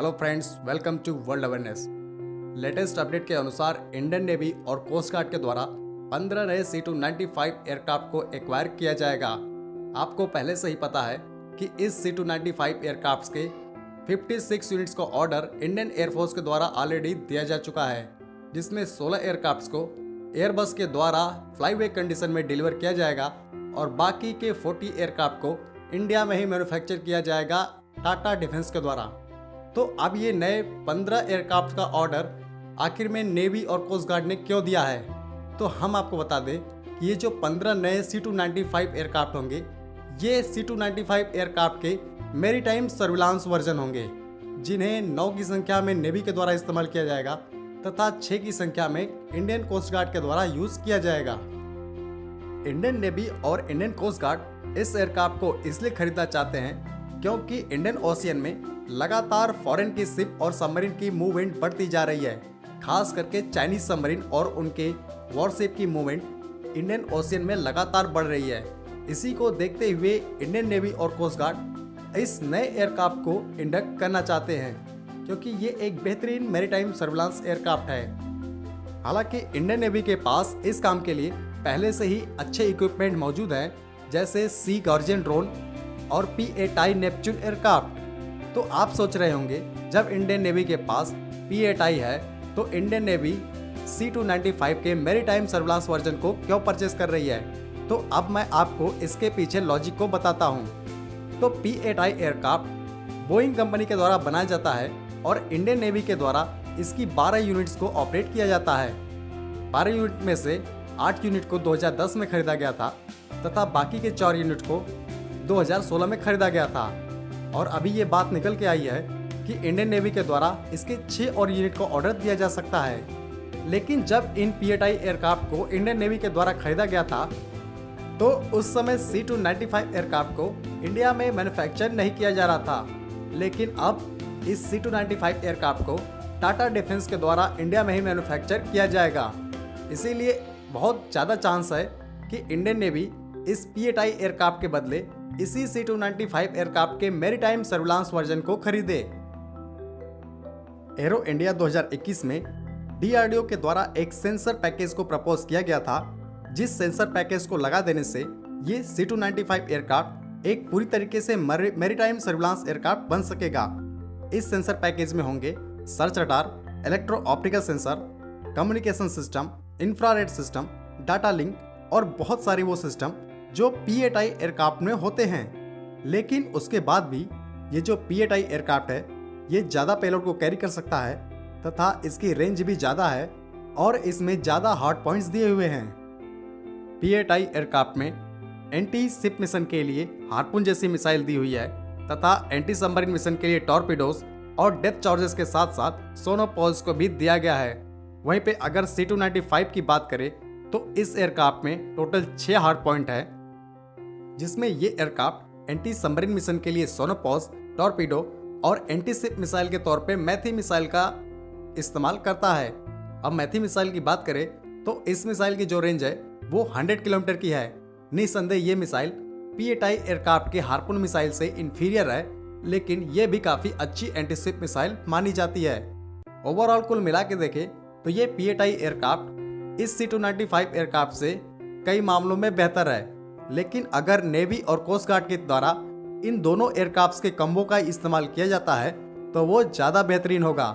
Hello friends, welcome to World Awareness. Latest update के अनुसार Indian Navy और Coast Guard के द्वारा 15 नए C-295 एयरक्राफ्ट को एक्वायर किया जाएगा। आपको पहले से ही पता है कि इस C-295 एयरक्राफ्ट के 56 यूनिट्स को ऑर्डर इंडियन एयरफोर्स के द्वारा ऑलरेडी दिया जा चुका है, जिसमें 16 एयरक्राफ्ट को एयरबस के द्वारा फ्लाईवे कंडीशन में डिलीवर किया जाएगा और बाकी के 40 एयरक्राफ्ट को इंडिया में ही मैन्युफैक्चर किया जाएगा टाटा डिफेंस के द्वारा। तो अब ये नए 15 एयरक्राफ्ट का ऑर्डर आखिर में नेवी और कोस्ट गार्ड ने क्यों दिया है, तो हम आपको बता दें कि ये जो 15 नए C-295 एयरक्राफ्ट होंगे, ये C-295 एयरक्राफ्ट के मैरीटाइम सर्विलांस वर्जन होंगे, जिन्हें 9 की संख्या में नेवी के द्वारा इस्तेमाल किया जाएगा तथा 6 की संख्या में इंडियन कोस्ट गार्ड के द्वारा यूज किया जाएगा। इंडियन नेवी और इंडियन कोस्ट गार्ड इस एयरक्राफ्ट को इसलिए खरीदना चाहते हैं क्योंकि इंडियन ओशियन में लगातार फॉरेन की शिप और सबमरीन की मूवमेंट बढ़ती जा रही है। खास करके चाइनीज सबमरीन और उनके वॉरशिप की मूवमेंट इंडियन ओशियन में लगातार बढ़ रही है। इसी को देखते हुए इंडियन नेवी और कोस्ट गार्ड इस नए एयरक्राफ्ट को इंडक्ट करना चाहते हैं, क्योंकि ये एक बेहतरीन मैरीटाइम सर्विलांस एयरक्राफ्ट है। हालांकि इंडियन नेवी के पास इस काम के लिए पहले से ही अच्छे इक्विपमेंट मौजूद हैं, जैसे सी गार्जियन ड्रोन और P-8I नेपच्यून एयरक्राफ्ट। तो आप सोच रहे होंगे, जब इंडियन नेवी के पास P-8I है तो इंडियन नेवी C-295 के मैरीटाइम सर्विलांस वर्जन को क्यों परचेस कर रही है। तो अब मैं आपको इसके पीछे लॉजिक को बताता हूँ। तो P-8I एयरक्राफ्ट बोइंग कंपनी के द्वारा बनाया जाता है और इंडियन नेवी के द्वारा इसकी 12 यूनिट्स को ऑपरेट किया जाता है। 12 यूनिट में से 8 यूनिट को 2010 में खरीदा गया था तथा बाकी के 4 यूनिट को 2016 में खरीदा गया था। और अभी ये बात निकल के आई है कि इंडियन नेवी के द्वारा इसके 6 और यूनिट को ऑर्डर दिया जा सकता है। लेकिन जब इन P-8I एयरक्राफ्ट को इंडियन नेवी के द्वारा खरीदा गया था तो उस समय C-295 एयरक्राफ्ट को इंडिया में मैन्युफैक्चर नहीं किया जा रहा था। लेकिन अब इस C-295 एयरक्राफ्ट को टाटा डिफेंस के द्वारा इंडिया में ही मैन्युफैक्चर किया जाएगा। इसीलिए बहुत ज़्यादा चांस है कि इंडियन नेवी इस P-8I एयरक्राफ्ट के बदले इसी C-295 एयरक्राफ्ट के मैरीटाइम सर्विलांस वर्जन को खरीदे। एरो इंडिया 2021 में DRDO के द्वारा एक सेंसर पैकेज को प्रपोज किया गया था, जिस सेंसर पैकेज को लगा देने से ये C-295 एयरक्राफ्ट एक पूरी तरीके से मैरीटाइम सर्विलांस एयरक्राफ्ट बन सकेगा। इस सेंसर पैकेज में होंगे search radar, electro optical sensor, communication system, infrared system, data link और बहुत सारे वो सिस्टम जो P-8I एयरक्राफ्ट में होते हैं। लेकिन उसके बाद भी ये जो P-8I एयरक्राफ्ट है, ये ज़्यादा पेलोड को कैरी कर सकता है तथा इसकी रेंज भी ज़्यादा है और इसमें ज़्यादा हार्ड पॉइंट्स दिए हुए हैं। P-8I एयरक्राफ्ट में एंटी शिप मिशन के लिए हार्पून जैसी मिसाइल दी हुई है तथा एंटी सबमरीन मिशन के लिए टॉर्पीडोज और डेप्थ चार्जेस के साथ साथ सोनोपॉज को भी दिया गया है। वहीं पे अगर C-295 की बात करें तो इस एयरक्राफ्ट में टोटल 6 हार्ड पॉइंट है, जिसमें ये एयरक्राफ्ट एंटी सबमरीन मिशन के लिए सोनोपॉज, टॉर्पीडो और एंटी शिप मिसाइल के तौर पे मैथी मिसाइल का इस्तेमाल करता है। अब मैथी मिसाइल की बात करें तो इस मिसाइल की जो रेंज है वो 100 किलोमीटर की है। निस्संदेह ये मिसाइल P-8I एयरक्राफ्ट के हार्पून मिसाइल से इंफीरियर है, लेकिन ये भी काफ़ी अच्छी एंटी शिप मिसाइल मानी जाती है। ओवरऑल कुल मिला के देखें तो ये P-8I एयरक्राफ्ट इस C-295 एयरक्राफ्ट से कई मामलों में बेहतर है। लेकिन अगर नेवी और कोस्ट गार्ड के द्वारा इन दोनों एयरक्राफ्ट्स के कम्बो का इस्तेमाल किया जाता है तो वो ज़्यादा बेहतरीन होगा।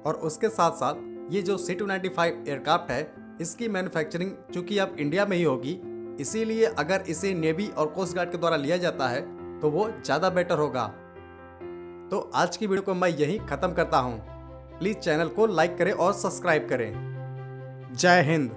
और उसके साथ साथ ये जो C-295 एयरक्राफ्ट है, इसकी मैन्युफैक्चरिंग चूँकि अब इंडिया में ही होगी, इसीलिए अगर इसे नेवी और कोस्ट गार्ड के द्वारा लिया जाता है तो वो ज़्यादा बेटर होगा। तो आज की वीडियो को मैं यहीं ख़त्म करता हूँ। प्लीज़ चैनल को लाइक करें और सब्सक्राइब करें। जय हिंद।